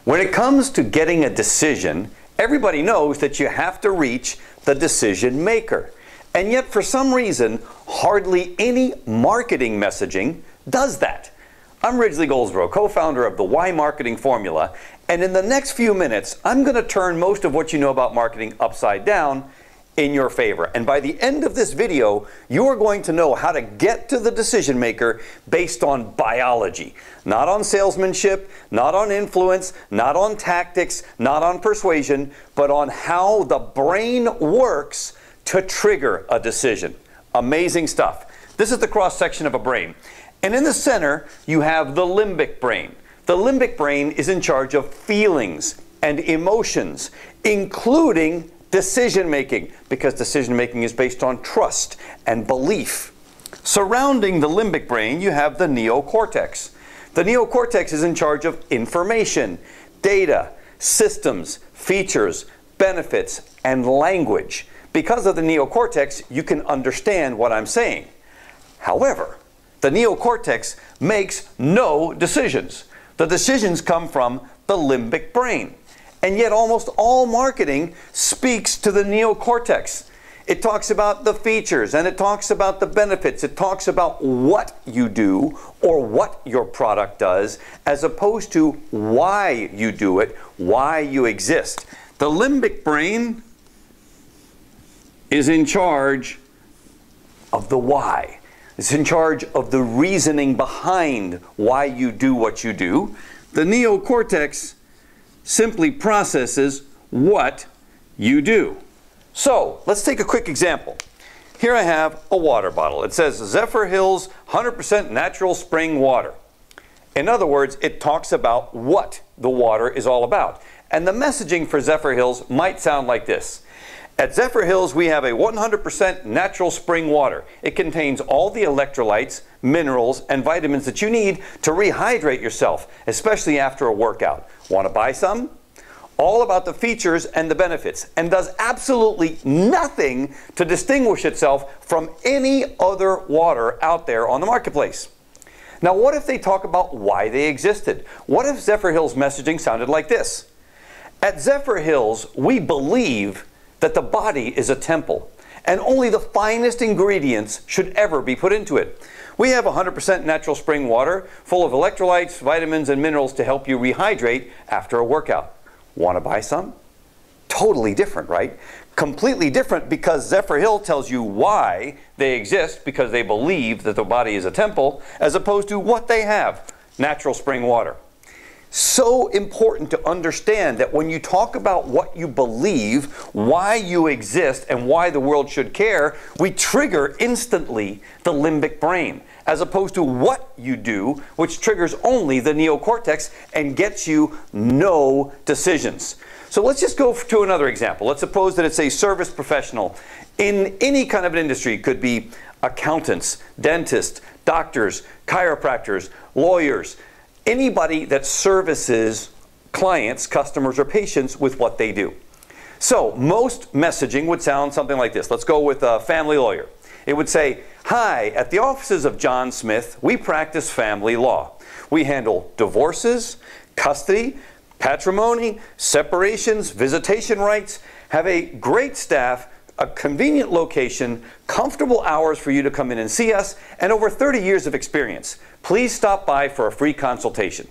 When it comes to getting a decision, everybody knows that you have to reach the decision maker. And yet, for some reason, hardly any marketing messaging does that. I'm Ridgely Goldsboro, co-founder of the Why Marketing Formula, and in the next few minutes, I'm going to turn most of what you know about marketing upside down in your favor. And by the end of this video, you are going to know how to get to the decision maker based on biology. Not on salesmanship, not on influence, not on tactics, not on persuasion, but on how the brain works to trigger a decision. Amazing stuff. This is the cross-section of a brain. And in the center, you have the limbic brain. The limbic brain is in charge of feelings and emotions, including decision-making, because decision-making is based on trust and belief. Surrounding the limbic brain, you have the neocortex. The neocortex is in charge of information, data, systems, features, benefits, and language. Because of the neocortex, you can understand what I'm saying. However, the neocortex makes no decisions. The decisions come from the limbic brain. And yet almost all marketing speaks to the neocortex. It talks about the features and it talks about the benefits. It talks about what you do or what your product does, as opposed to why you do it, why you exist. The limbic brain is in charge of the why. It's in charge of the reasoning behind why you do what you do. The neocortex simply processes what you do. So let's take a quick example. Here I have a water bottle. It says Zephyrhills 100% natural spring water. In other words, it talks about what the water is all about. And the messaging for Zephyrhills might sound like this. At Zephyrhills, we have a 100% natural spring water. It contains all the electrolytes, minerals, and vitamins that you need to rehydrate yourself, especially after a workout. Want to buy some? All about the features and the benefits, and does absolutely nothing to distinguish itself from any other water out there on the marketplace. Now, what if they talk about why they existed? What if Zephyrhills messaging sounded like this? At Zephyrhills, we believe that the body is a temple, and only the finest ingredients should ever be put into it. We have 100% natural spring water, full of electrolytes, vitamins, and minerals to help you rehydrate after a workout. Want to buy some? Totally different, right? Completely different, because Zephyrhill tells you why they exist, because they believe that the body is a temple, as opposed to what they have, natural spring water. So important to understand that when you talk about what you believe, why you exist, and why the world should care, we trigger instantly the limbic brain, as opposed to what you do, which triggers only the neocortex and gets you no decisions. So let's just go to another example. Let's suppose that it's a service professional in any kind of an industry. It could be accountants, dentists, doctors, chiropractors, lawyers, anybody that services clients, customers, or patients with what they do. So most messaging would sound something like this. Let's go with a family lawyer. It would say, "Hi, at the offices of John Smith, we practice family law. We handle divorces, custody, patrimony, separations, visitation rights, have a great staff, a convenient location, comfortable hours for you to come in and see us, and over 30 years of experience. Please stop by for a free consultation."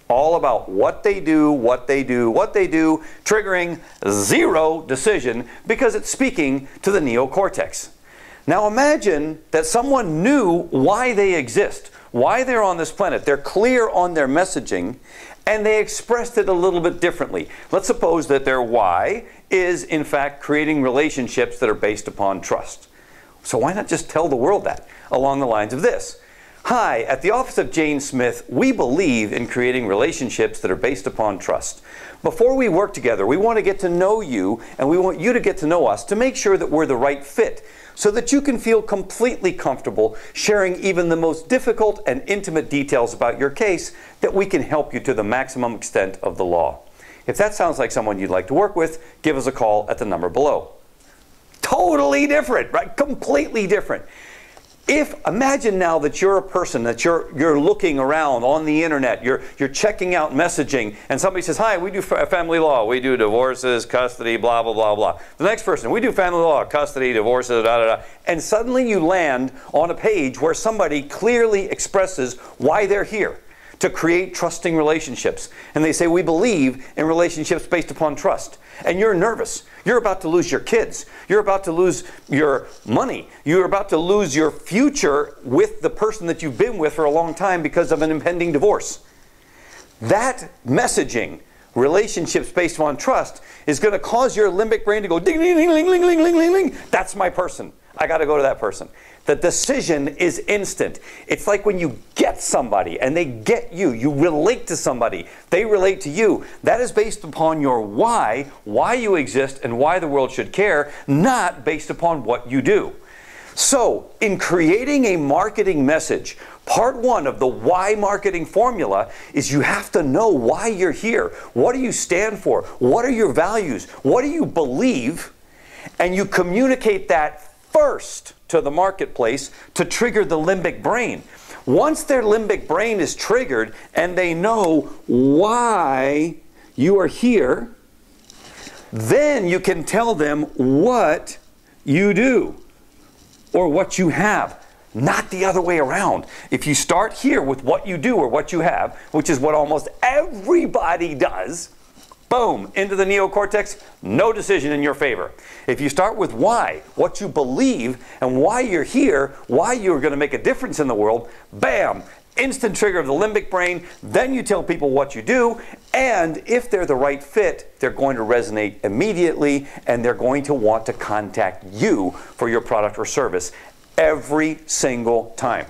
All about what they do, what they do, what they do, triggering zero decision because it's speaking to the neocortex. Now imagine that someone knew why they exist, why they're on this planet. They're clear on their messaging, and they expressed it a little bit differently. Let's suppose that their why is, in fact, creating relationships that are based upon trust. So why not just tell the world that along the lines of this? "Hi, at the office of Jane Smith, we believe in creating relationships that are based upon trust. Before we work together, we want to get to know you, and we want you to get to know us to make sure that we're the right fit, so that you can feel completely comfortable sharing even the most difficult and intimate details about your case, that we can help you to the maximum extent of the law." If that sounds like someone you'd like to work with, give us a call at the number below. Totally different, right? Completely different. Imagine now that you're a person, that you're looking around on the internet, you're checking out messaging, and somebody says, hi, we do family law, we do divorces, custody, blah, blah, blah, blah. The next person, we do family law, custody, divorces, da, da, da. And suddenly you land on a page where somebody clearly expresses why they're here. To create trusting relationships. And they say, we believe in relationships based upon trust. And you're nervous. You're about to lose your kids. You're about to lose your money. You're about to lose your future with the person that you've been with for a long time because of an impending divorce. That messaging, relationships based upon trust, is going to cause your limbic brain to go ding, ding, ding, ding, ding, ding, ding, ding, ding. That's my person. I got to go to that person. The decision is instant. It's like when you get somebody and they get you. You relate to somebody. They relate to you. That is based upon your why you exist and why the world should care, not based upon what you do. So, in creating a marketing message, part one of the why marketing formula is you have to know why you're here. What do you stand for? What are your values? What do you believe? And you communicate that first to the marketplace to trigger the limbic brain. Once their limbic brain is triggered and they know why you are here, then you can tell them what you do or what you have, not the other way around. If you start here with what you do or what you have, which is what almost everybody does, boom, into the neocortex, no decision in your favor. If you start with why, what you believe, and why you're here, why you're going to make a difference in the world, bam, instant trigger of the limbic brain. Then you tell people what you do, and if they're the right fit, they're going to resonate immediately, and they're going to want to contact you for your product or service every single time.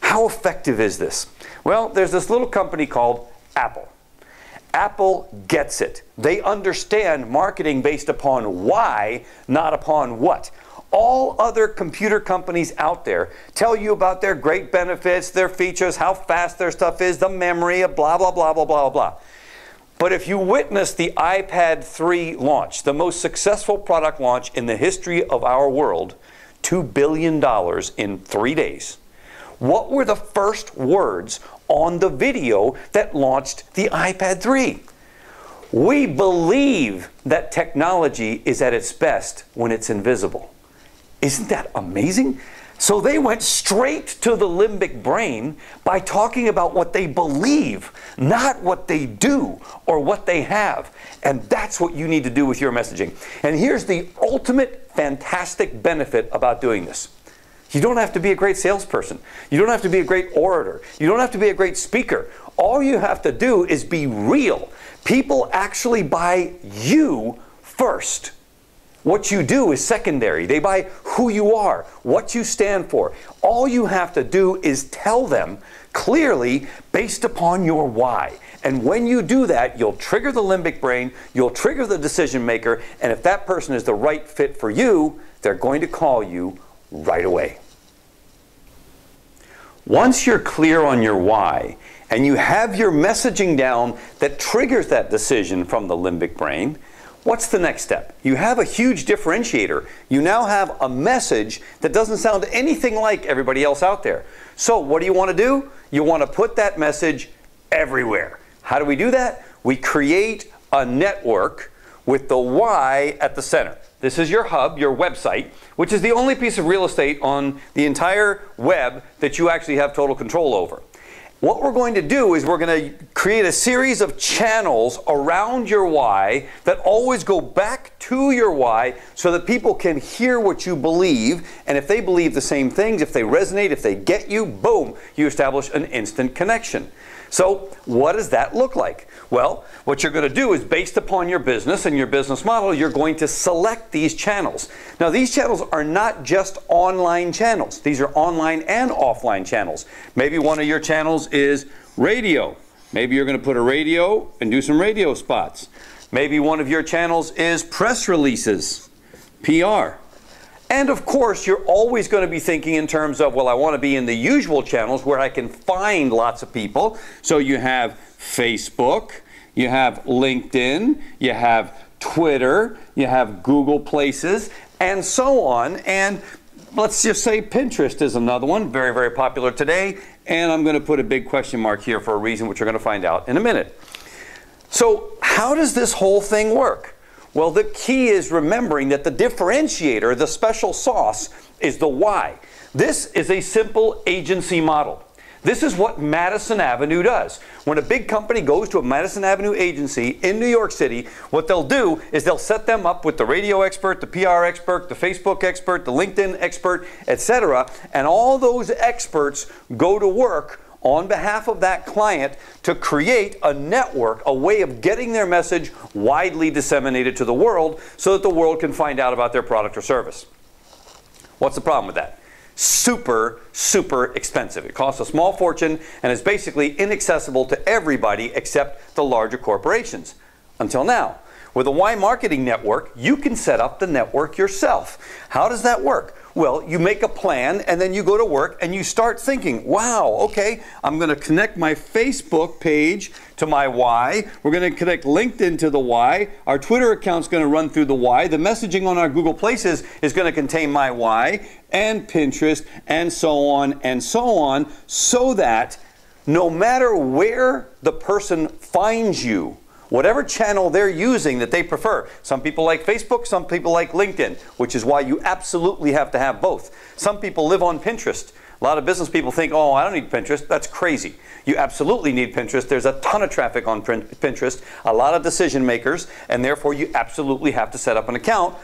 How effective is this? Well, there's this little company called Apple. Apple gets it. They understand marketing based upon why, not upon what. All other computer companies out there tell you about their great benefits, their features, how fast their stuff is, the memory, blah, blah, blah, blah, blah, blah. But if you witness the iPad 3 launch, the most successful product launch in the history of our world, $2 billion in 3 days. What were the first words on the video that launched the iPad 3? We believe that technology is at its best when it's invisible. Isn't that amazing? So they went straight to the limbic brain by talking about what they believe, not what they do or what they have. And that's what you need to do with your messaging. And here's the ultimate fantastic benefit about doing this. You don't have to be a great salesperson. You don't have to be a great orator. You don't have to be a great speaker. All you have to do is be real. People actually buy you first. What you do is secondary. They buy who you are, what you stand for. All you have to do is tell them clearly based upon your why. And when you do that, you'll trigger the limbic brain, you'll trigger the decision maker, and if that person is the right fit for you, they're going to call you right away. Once you're clear on your why and you have your messaging down that triggers that decision from the limbic brain, what's the next step? You have a huge differentiator. You now have a message that doesn't sound anything like everybody else out there. So what do you want to do? You want to put that message everywhere. How do we do that? We create a network with the why at the center. This is your hub, your website, which is the only piece of real estate on the entire web that you actually have total control over. What we're going to do is we're going to create a series of channels around your why that always go back to your why so that people can hear what you believe, and if they believe the same things, if they resonate, if they get you, boom, you establish an instant connection. So what does that look like? Well, what you're going to do is based upon your business and your business model, you're going to select these channels. Now these channels are not just online channels. These are online and offline channels. Maybe one of your channels is radio. Maybe you're going to put a radio and do some radio spots. Maybe one of your channels is press releases, PR. And of course, you're always going to be thinking in terms of, well, I want to be in the usual channels where I can find lots of people. So you have Facebook, you have LinkedIn, you have Twitter, you have Google Places, and so on. And let's just say Pinterest is another one, very, very popular today. And I'm going to put a big question mark here for a reason, which we're going to find out in a minute. So how does this whole thing work? Well, the key is remembering that the differentiator, the special sauce, is the why. This is a simple agency model. This is what Madison Avenue does. When a big company goes to a Madison Avenue agency in New York City, what they'll do is they'll set them up with the radio expert, the PR expert, the Facebook expert, the LinkedIn expert, etc. And all those experts go to work on behalf of that client to create a network, a way of getting their message widely disseminated to the world so that the world can find out about their product or service. What's the problem with that? Super, super expensive. It costs a small fortune and is basically inaccessible to everybody except the larger corporations. Until now. With a Y Marketing Network, you can set up the network yourself. How does that work? Well, you make a plan and then you go to work and you start thinking, wow, okay, I'm going to connect my Facebook page to my Y. We're going to connect LinkedIn to the Y. Our Twitter account's going to run through the Y. The messaging on our Google Places is going to contain my Y, and Pinterest, and so on, so that no matter where the person finds you, whatever channel they're using that they prefer. Some people like Facebook, some people like LinkedIn, which is why you absolutely have to have both. Some people live on Pinterest. A lot of business people think, oh, I don't need Pinterest. That's crazy. You absolutely need Pinterest. There's a ton of traffic on Pinterest, a lot of decision makers, and therefore you absolutely have to set up an account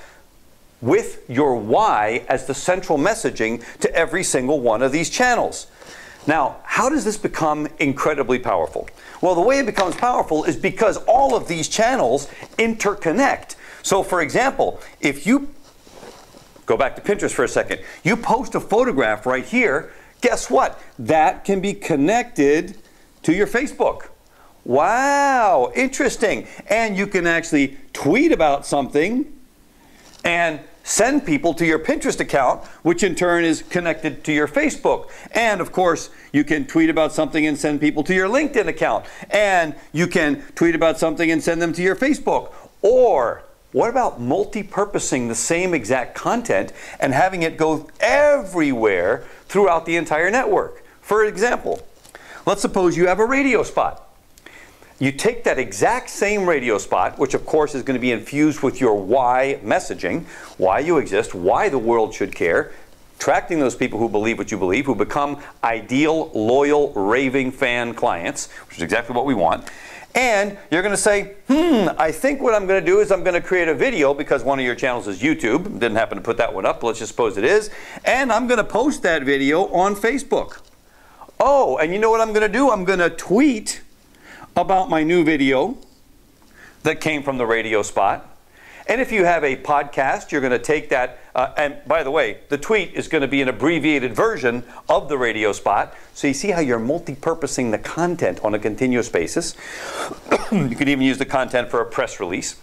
with your why as the central messaging to every single one of these channels. Now, how does this become incredibly powerful? Well, the way it becomes powerful is because all of these channels interconnect. So, for example, if you go back to Pinterest for a second, you post a photograph right here, guess what? That can be connected to your Facebook. Wow, interesting. And you can actually tweet about something and send people to your Pinterest account, which in turn is connected to your Facebook. And of course, you can tweet about something and send people to your LinkedIn account. And you can tweet about something and send them to your Facebook. Or what about multi-purposing the same exact content and having it go everywhere throughout the entire network? For example, let's suppose you have a radio spot. You take that exact same radio spot, which of course is going to be infused with your why messaging, why you exist, why the world should care, attracting those people who believe what you believe, who become ideal, loyal, raving fan clients, which is exactly what we want. And you're going to say, I think what I'm going to do is I'm going to create a video, because one of your channels is YouTube. Didn't happen to put that one up, let's just suppose it is. And I'm going to post that video on Facebook. Oh, and you know what I'm going to do? I'm going to tweet about my new video that came from the radio spot. And if you have a podcast, you're going to take that, and by the way, the tweet is going to be an abbreviated version of the radio spot. So you see how you're multi-purposing the content on a continuous basis. You could even use the content for a press release.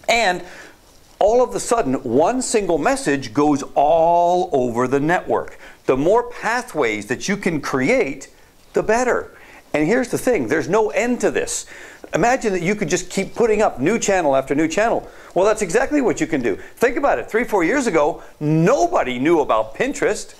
And all of a sudden, one single message goes all over the network. The more pathways that you can create, the better. And here's the thing, there's no end to this. Imagine that you could just keep putting up new channel after new channel. Well, that's exactly what you can do. Think about it, 3-4 years ago, nobody knew about Pinterest.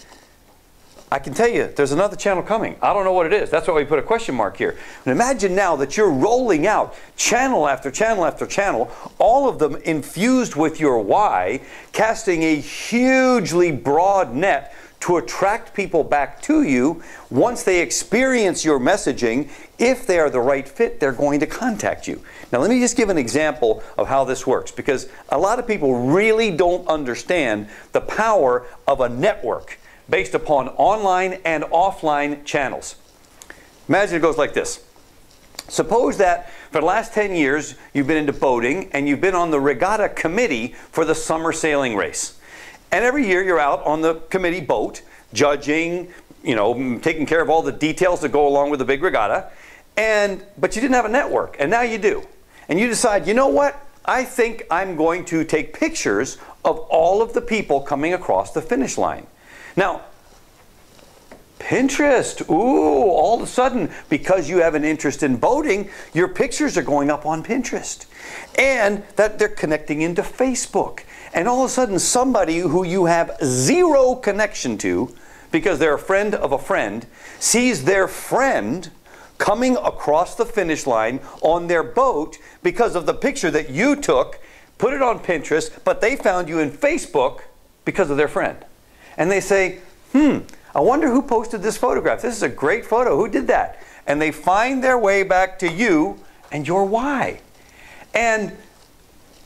I can tell you, there's another channel coming. I don't know what it is. That's why we put a question mark here. And imagine now that you're rolling out channel after channel after channel, all of them infused with your why, casting a hugely broad net to attract people back to you. Once they experience your messaging, if they are the right fit, they're going to contact you. Now let me just give an example of how this works, because a lot of people really don't understand the power of a network based upon online and offline channels. Imagine it goes like this. Suppose that for the last 10 years you've been into boating and you've been on the regatta committee for the summer sailing race. And every year you're out on the committee boat, judging, taking care of all the details that go along with the big regatta. But you didn't have a network, and now you do. And you decide, you know what? I think I'm going to take pictures of all of the people coming across the finish line. Now, Pinterest. Ooh, all of a sudden, because you have an interest in boating, your pictures are going up on Pinterest. And that they're connecting into Facebook. And all of a sudden, somebody who you have zero connection to, because they're a friend of a friend, sees their friend coming across the finish line on their boat because of the picture that you took, put it on Pinterest, but they found you in Facebook because of their friend. And they say, I wonder who posted this photograph. This is a great photo. Who did that? And they find their way back to you and your why. And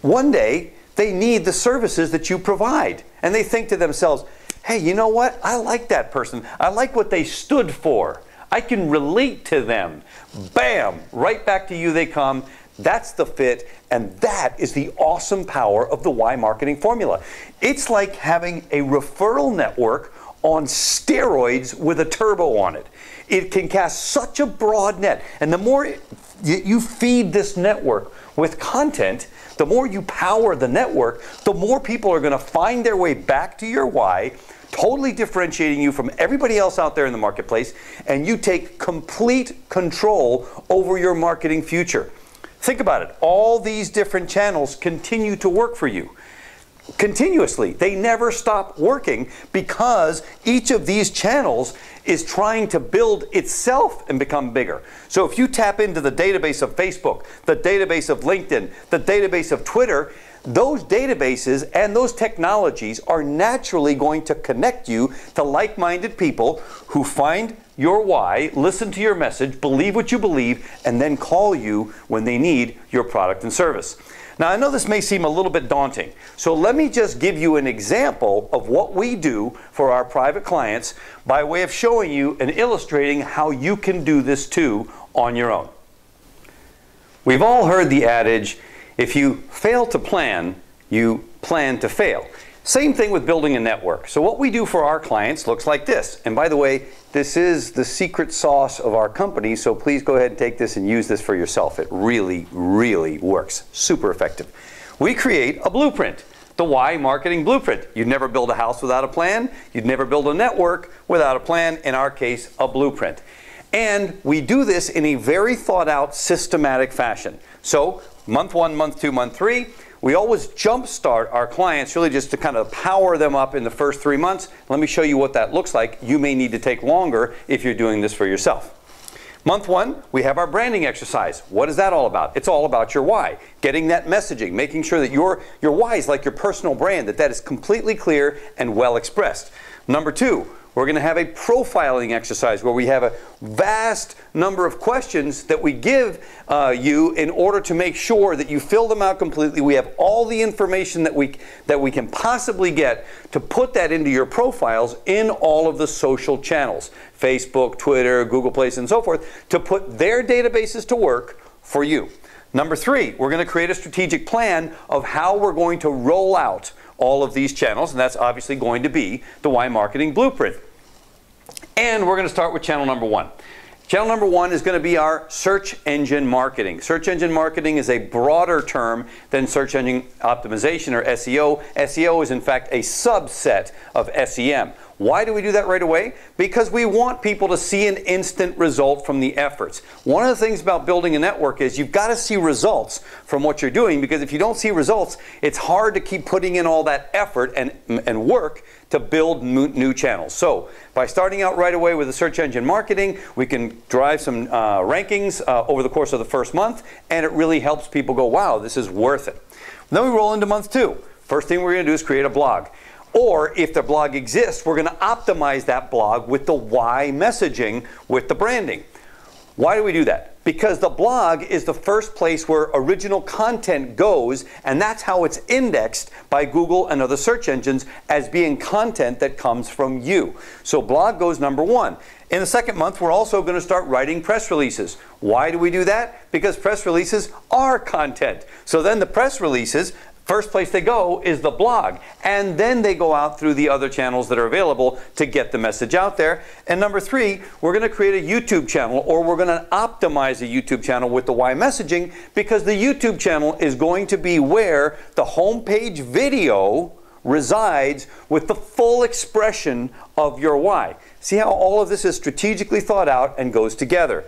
one day, they need the services that you provide. And they think to themselves, hey, you know what? I like that person. I like what they stood for. I can relate to them. Bam! Right back to you they come. That's the fit, and that is the awesome power of the why marketing formula. It's like having a referral network on steroids with a turbo on it. It can cast such a broad net, and the more you feed this network with content, the more you power the network, the more people are going to find their way back to your why, totally differentiating you from everybody else out there in the marketplace, and you take complete control over your marketing future. Think about it. All these different channels continue to work for you continuously. They never stop working because each of these channels is trying to build itself and become bigger. So if you tap into the database of Facebook, the database of LinkedIn, the database of Twitter, those databases and those technologies are naturally going to connect you to like-minded people who find your why, listen to your message, believe what you believe, and then call you when they need your product and service. Now, I know this may seem a little bit daunting, so let me just give you an example of what we do for our private clients by way of showing you and illustrating how you can do this too on your own. We've all heard the adage, if you fail to plan, you plan to fail. Same thing with building a network. So what we do for our clients looks like this. And by the way, this is the secret sauce of our company, so please go ahead and take this and use this for yourself. It really, really works. Super effective. We create a blueprint, the Why Marketing Blueprint. You'd never build a house without a plan. You'd never build a network without a plan. In our case, a blueprint. And we do this in a very thought out, systematic fashion. So month 1, month 2, month 3, we always jumpstart our clients really just to kind of power them up in the first 3 months. Let me show you what that looks like. You may need to take longer if you're doing this for yourself. Month 1, we have our branding exercise. What is that all about? It's all about your why. Getting that messaging, making sure that your why is like your personal brand, that is completely clear and well expressed. Number 2, we're going to have a profiling exercise where we have a vast number of questions that we give you in order to make sure that you fill them out completely. We have all the information that we can possibly get to put that into your profiles in all of the social channels, Facebook, Twitter, Google Plus, and so forth, to put their databases to work for you. Number 3, we're going to create a strategic plan of how we're going to roll out all of these channels, and that's obviously going to be the Why Marketing Blueprint. And we're going to start with channel number 1. Channel number 1 is going to be our search engine marketing. Search engine marketing is a broader term than search engine optimization or SEO. SEO is in fact a subset of SEM. Why do we do that right away? Because we want people to see an instant result from the efforts. One of the things about building a network is you've got to see results from what you're doing, because if you don't see results, it's hard to keep putting in all that effort and work to build new channels. So by starting out right away with the search engine marketing, we can drive some rankings over the course of the first month, and it really helps people go, wow, this is worth it. Then we roll into month 2. First thing we're going to do is create a blog. Or if the blog exists, we're going to optimize that blog with the why messaging, with the branding. Why do we do that? Because the blog is the first place where original content goes, and that's how it's indexed by Google and other search engines as being content that comes from you. So blog goes number 1. In the second month, we're also going to start writing press releases. Why do we do that? Because press releases are content. So then the press releases, first place they go is the blog, and then they go out through the other channels that are available to get the message out there. And number 3, we're going to create a YouTube channel, or we're going to optimize a YouTube channel with the why messaging, because the YouTube channel is going to be where the homepage video resides with the full expression of your why. See how all of this is strategically thought out and goes together.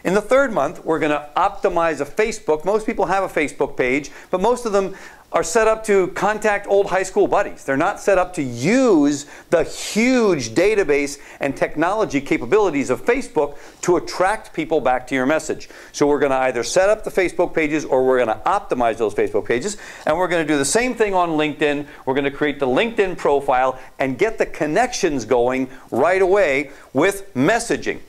In the third month, we're going to optimize a Facebook. Most people have a Facebook page, but most of them are set up to contact old high school buddies. They're not set up to use the huge database and technology capabilities of Facebook to attract people back to your message. So we're going to either set up the Facebook pages or we're going to optimize those Facebook pages. And we're going to do the same thing on LinkedIn. We're going to create the LinkedIn profile and get the connections going right away with messaging.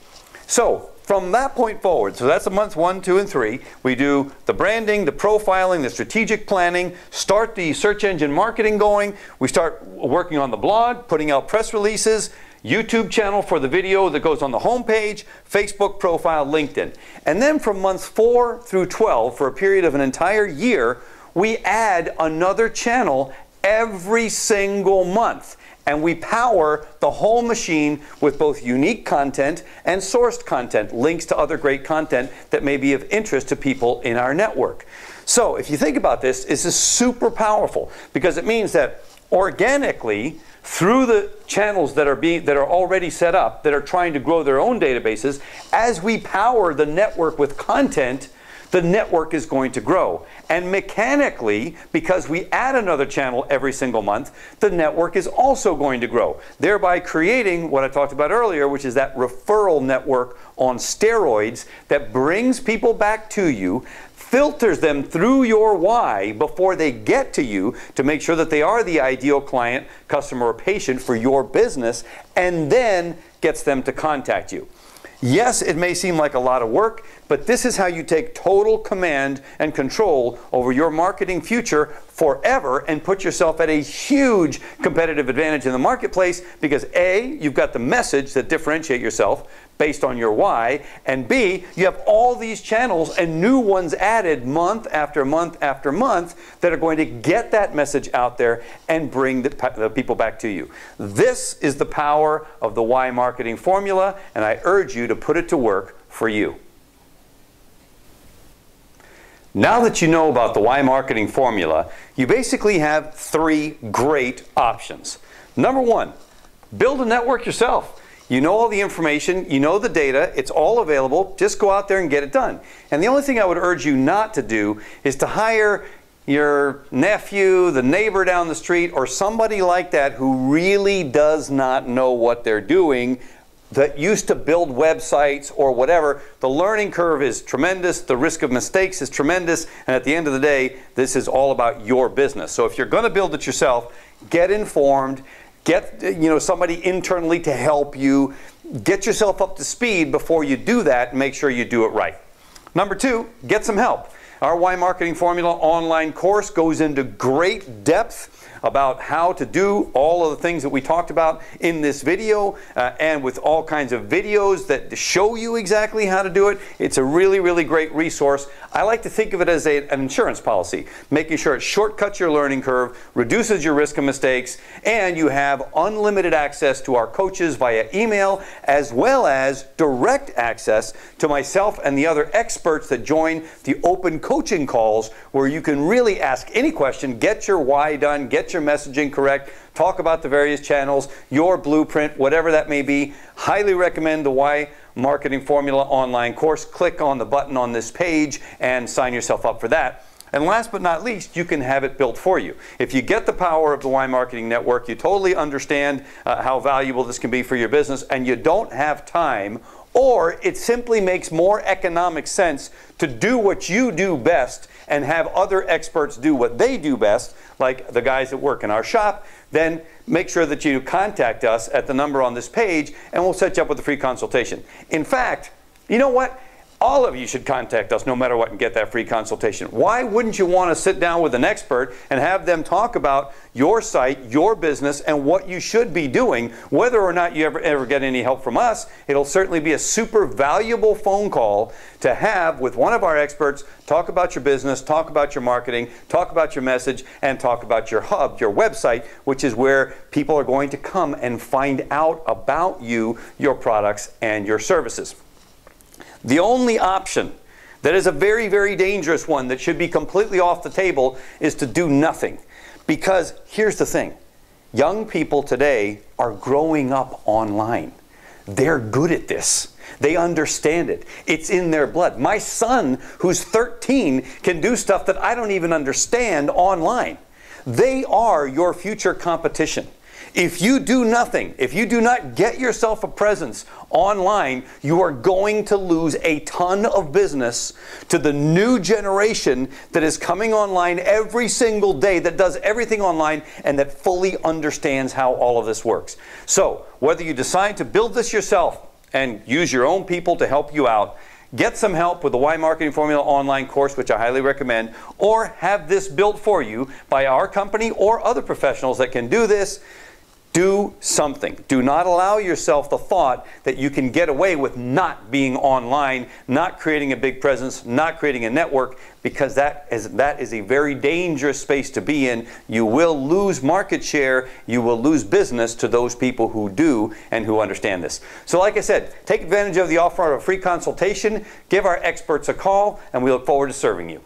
So from that point forward, so that's the months 1, 2, and 3, we do the branding, the profiling, the strategic planning, start the search engine marketing going, we start working on the blog, putting out press releases, YouTube channel for the video that goes on the homepage, Facebook profile, LinkedIn. And then from months 4 through 12, for a period of an entire year, we add another channel every single month. And we power the whole machine with both unique content and sourced content, links to other great content that may be of interest to people in our network. So if you think about this, this is super powerful because it means that organically, through the channels that are already set up, that are trying to grow their own databases, as we power the network with content, the network is going to grow. And mechanically, because we add another channel every single month, the network is also going to grow, thereby creating what I talked about earlier, which is that referral network on steroids that brings people back to you, filters them through your why before they get to you to make sure that they are the ideal client, customer, or patient for your business, and then gets them to contact you. Yes, it may seem like a lot of work, but this is how you take total command and control over your marketing future forever and put yourself at a huge competitive advantage in the marketplace because A, you've got the message that differentiate yourself based on your why, and B, you have all these channels and new ones added month after month after month that are going to get that message out there and bring the people back to you. This is the power of the Why Marketing Formula, and I urge you to put it to work for you. Now that you know about the Why Marketing Formula, you basically have 3 great options. Number 1, build a network yourself. You know all the information, you know the data, it's all available, just go out there and get it done. And the only thing I would urge you not to do is to hire your nephew, the neighbor down the street, or somebody like that who really does not know what they're doing, that used to build websites or whatever. The learning curve is tremendous, the risk of mistakes is tremendous, and at the end of the day, this is all about your business. So if you're going to build it yourself, get informed, get somebody internally to help you, get yourself up to speed before you do that, and make sure you do it right. Number 2, get some help. Our Why Marketing Formula online course goes into great depth about how to do all of the things that we talked about in this video and with all kinds of videos that show you exactly how to do it. It's a really, really great resource. I like to think of it as an insurance policy, making sure it shortcuts your learning curve, reduces your risk of mistakes, and you have unlimited access to our coaches via email, as well as direct access to myself and the other experts that join the open coaching calls, where you can really ask any question, get your why done, get your messaging correct, talk about the various channels, your blueprint, whatever that may be. Highly recommend the Why Marketing Formula online course. Click on the button on this page and sign yourself up for that. And last but not least, you can have it built for you. If you get the power of the Why Marketing Network, you totally understand how valuable this can be for your business, and you don't have time, or it simply makes more economic sense to do what you do best and have other experts do what they do best, like the guys that work in our shop, then make sure that you contact us at the number on this page and we'll set you up with a free consultation. In fact, you know what? All of you should contact us no matter what and get that free consultation. Why wouldn't you want to sit down with an expert and have them talk about your site, your business, and what you should be doing? Whether or not you ever get any help from us, it'll certainly be a super valuable phone call to have with one of our experts, talk about your business, talk about your marketing, talk about your message, and talk about your hub, your website, which is where people are going to come and find out about you, your products, and your services. The only option that is a very, very dangerous one that should be completely off the table is to do nothing. Because here's the thing, young people today are growing up online. They're good at this. They understand it. It's in their blood. My son, who's 13, can do stuff that I don't even understand online. They are your future competition. If you do nothing, if you do not get yourself a presence online, you are going to lose a ton of business to the new generation that is coming online every single day, that does everything online and that fully understands how all of this works. So, whether you decide to build this yourself and use your own people to help you out, get some help with the Why Marketing Formula online course, which I highly recommend, or have this built for you by our company or other professionals that can do this, do something. Do not allow yourself the thought that you can get away with not being online, not creating a big presence, not creating a network, because that is a very dangerous space to be in. You will lose market share, you will lose business to those people who do and who understand this. So like I said, take advantage of the offer of a free consultation, give our experts a call, and we look forward to serving you.